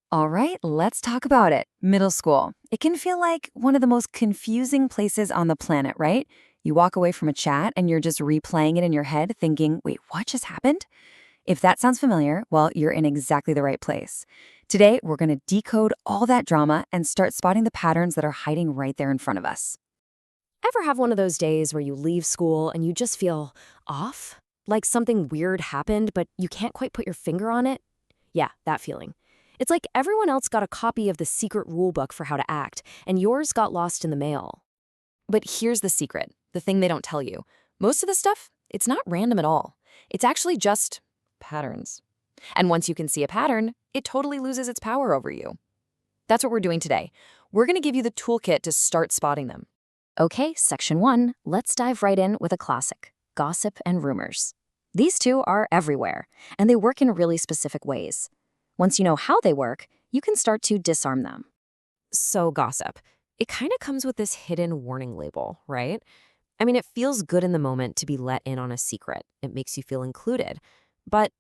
All right, let's talk about it. Middle school. It can feel like one of the most confusing places on the planet, right? You walk away from a chat and you're just replaying it in your head, thinking, wait, what just happened? If that sounds familiar, well, you're in exactly the right place. Today, we're going to decode all that drama and start spotting the patterns that are hiding right there in front of us. Ever have one of those days where you leave school and you just feel off? Like something weird happened, but you can't quite put your finger on it? Yeah, that feeling. It's like everyone else got a copy of the secret rule book for how to act, and yours got lost in the mail. But here's the secret, the thing they don't tell you. Most of the stuff, it's not random at all. It's actually just patterns. And once you can see a pattern, it totally loses its power over you. That's what we're doing today. We're going to give you the toolkit to start spotting them. Okay, section 1, let's dive right in with a classic, gossip and rumors. These two are everywhere, and they work in really specific ways. Once you know how they work, you can start to disarm them. So gossip, it kind of comes with this hidden warning label, right? I mean, it feels good in the moment to be let in on a secret. It makes you feel included. But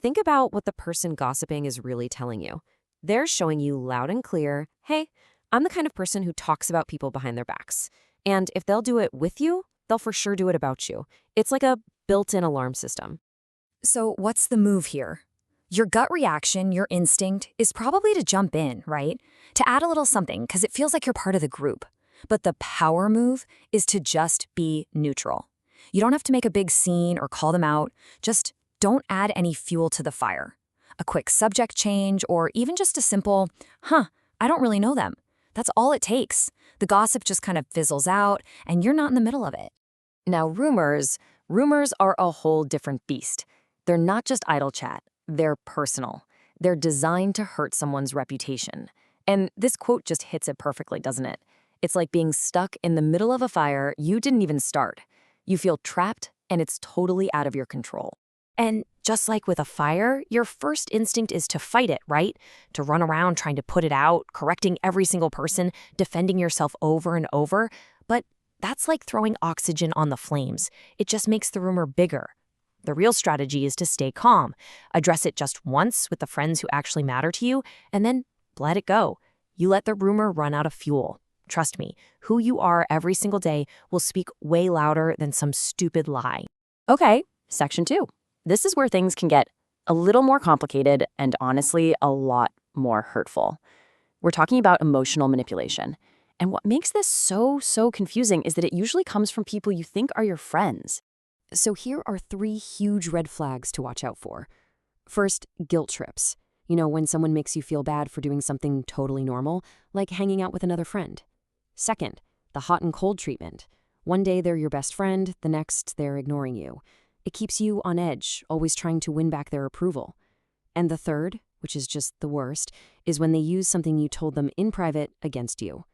think about what the person gossiping is really telling you. They're showing you loud and clear, hey, I'm the kind of person who talks about people behind their backs. And if they'll do it with you, they'll for sure do it about you. It's like a built-in alarm system. So, what's the move here? Your gut reaction, your instinct, is probably to jump in, right? To add a little something because it feels like you're part of the group. But the power move is to just be neutral. You don't have to make a big scene or call them out. Just don't add any fuel to the fire. A quick subject change or even just a simple, I don't really know them. That's all it takes. The gossip just kind of fizzles out and you're not in the middle of it. Now, rumors are a whole different beast. They're not just idle chat. They're personal. They're designed to hurt someone's reputation. And this quote just hits it perfectly, doesn't it? It's like being stuck in the middle of a fire you didn't even start. You feel trapped, and it's totally out of your control. And just like with a fire, your first instinct is to fight it, right? To run around trying to put it out, correcting every single person, defending yourself over and over. But that's like throwing oxygen on the flames. It just makes the rumor bigger. The real strategy is to stay calm, address it just once with the friends who actually matter to you, and then let it go. You let the rumor run out of fuel. Trust me, who you are every single day will speak way louder than some stupid lie. Okay, section 2. This is where things can get a little more complicated and honestly a lot more hurtful. We're talking about emotional manipulation. And what makes this so confusing is that it usually comes from people you think are your friends. So here are 3 huge red flags to watch out for. First, guilt trips. You know, when someone makes you feel bad for doing something totally normal, like hanging out with another friend. Second, the hot and cold treatment. One day they're your best friend, the next they're ignoring you. It keeps you on edge, always trying to win back their approval. And the third, which is just the worst, is when they use something you told them in private against you.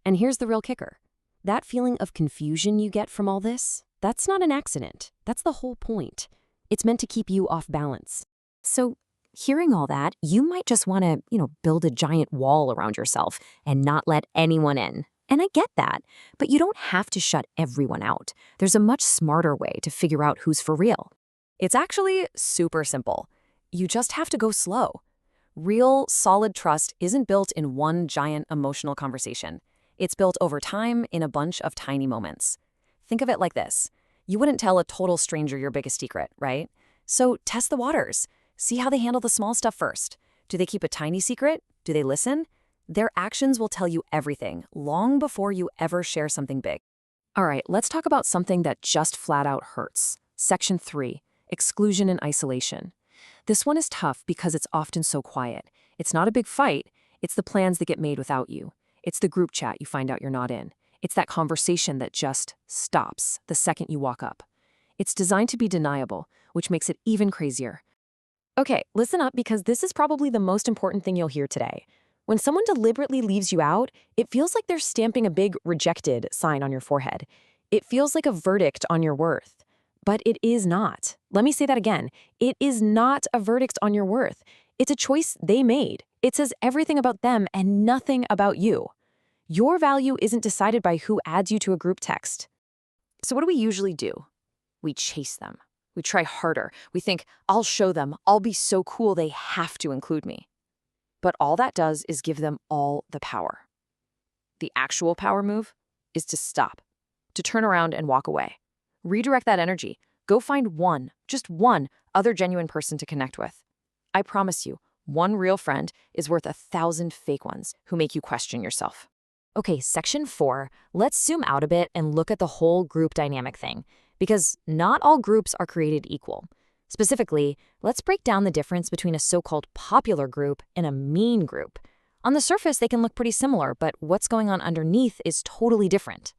And here's the real kicker. That feeling of confusion you get from all this, that's not an accident. That's the whole point. It's meant to keep you off balance. So, hearing all that, you might just want to, build a giant wall around yourself and not let anyone in. And I get that, but you don't have to shut everyone out. There's a much smarter way to figure out who's for real. It's actually super simple. You just have to go slow. Real, solid trust isn't built in one giant emotional conversation. It's built over time in a bunch of tiny moments. Think of it like this. You wouldn't tell a total stranger your biggest secret, right? So test the waters. See how they handle the small stuff first. Do they keep a tiny secret? Do they listen? Their actions will tell you everything, long before you ever share something big. All right, let's talk about something that just flat out hurts. Section 3, exclusion and isolation. This one is tough because it's often so quiet. It's not a big fight. It's the plans that get made without you. It's the group chat you find out you're not in. It's that conversation that just stops the second you walk up. It's designed to be deniable, which makes it even crazier. Okay, listen up because this is probably the most important thing you'll hear today. When someone deliberately leaves you out, it feels like they're stamping a big rejected sign on your forehead. It feels like a verdict on your worth. But it is not. Let me say that again. It is not a verdict on your worth. It's a choice they made. It says everything about them and nothing about you. Your value isn't decided by who adds you to a group text. So what do we usually do? We chase them. We try harder. We think, I'll show them. I'll be so cool they have to include me. but all that does is give them all the power. The actual power move is to stop, to turn around and walk away. Redirect that energy. Go find one, just one, other genuine person to connect with. I promise you, one real friend is worth 1,000 fake ones who make you question yourself. Okay, section 4, let's zoom out a bit and look at the whole group dynamic thing, because not all groups are created equal. Specifically, let's break down the difference between a so-called popular group and a mean group. On the surface, they can look pretty similar, but what's going on underneath is totally different.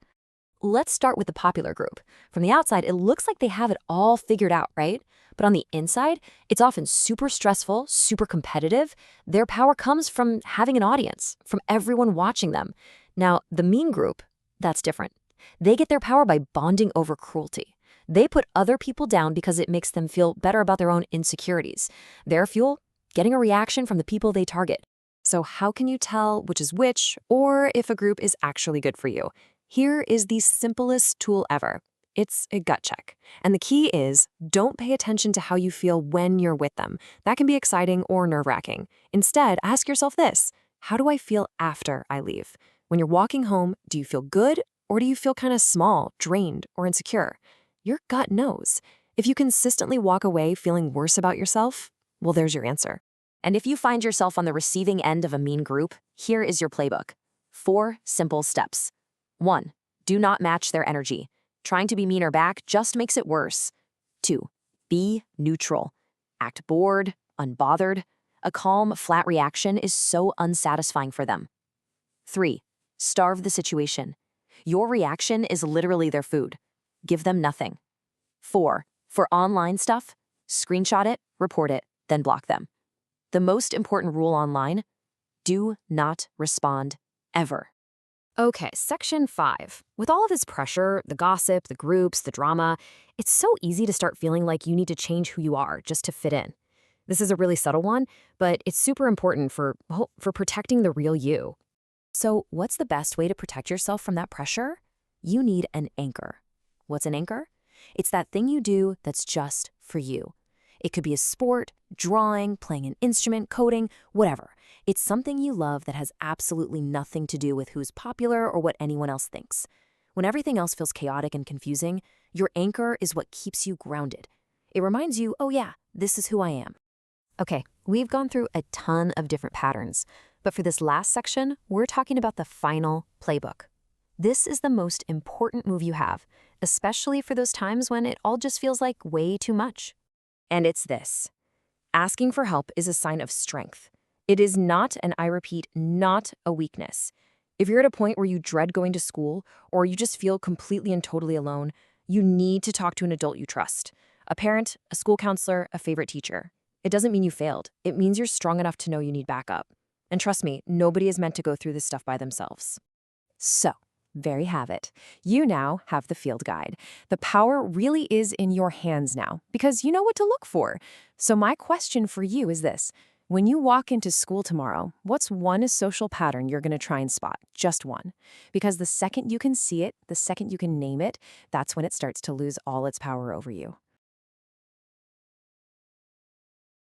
Let's start with the popular group. From the outside, it looks like they have it all figured out, right? But on the inside, it's often super stressful, super competitive. Their power comes from having an audience, from everyone watching them. Now, the mean group, that's different. They get their power by bonding over cruelty. They put other people down because it makes them feel better about their own insecurities. Their fuel? Getting a reaction from the people they target. So how can you tell which is which, or if a group is actually good for you? Here is the simplest tool ever. It's a gut check. And the key is, don't pay attention to how you feel when you're with them. That can be exciting or nerve-wracking. Instead, ask yourself this: how do I feel after I leave? When you're walking home, do you feel good, or do you feel kind of small, drained, or insecure? Your gut knows. If you consistently walk away feeling worse about yourself, well, there's your answer. And if you find yourself on the receiving end of a mean group, here is your playbook. 4 simple steps. 1. Do not match their energy. Trying to be meaner back just makes it worse. 2. Be neutral. Act bored, unbothered. A calm, flat reaction is so unsatisfying for them. 3. Starve the situation. Your reaction is literally their food. Give them nothing. 4. For online stuff, screenshot it, report it, then block them. The most important rule online: do not respond ever. Okay, section 5. With all of this pressure, the gossip, the groups, the drama, it's so easy to start feeling like you need to change who you are just to fit in. This is a really subtle one, but it's super important for protecting the real you. So what's the best way to protect yourself from that pressure? You need an anchor. What's an anchor? It's that thing you do that's just for you. It could be a sport, drawing, playing an instrument, coding, whatever. It's something you love that has absolutely nothing to do with who's popular or what anyone else thinks. When everything else feels chaotic and confusing, your anchor is what keeps you grounded. It reminds you, oh yeah, this is who I am. Okay, we've gone through a ton of different patterns, but for this last section, we're talking about the final playbook. This is the most important move you have, especially for those times when it all just feels like way too much. And it's this: asking for help is a sign of strength. It is not, and I repeat, not a weakness. If you're at a point where you dread going to school, or you just feel completely and totally alone, you need to talk to an adult you trust. A parent, a school counselor, a favorite teacher. It doesn't mean you failed. It means you're strong enough to know you need backup. And trust me, nobody is meant to go through this stuff by themselves. So, there you have it. You now have the field guide. The power really is in your hands now, because you know what to look for. So my question for you is this: when you walk into school tomorrow, what's one social pattern you're going to try and spot? Just one. Because the second you can see it, the second you can name it, that's when it starts to lose all its power over you.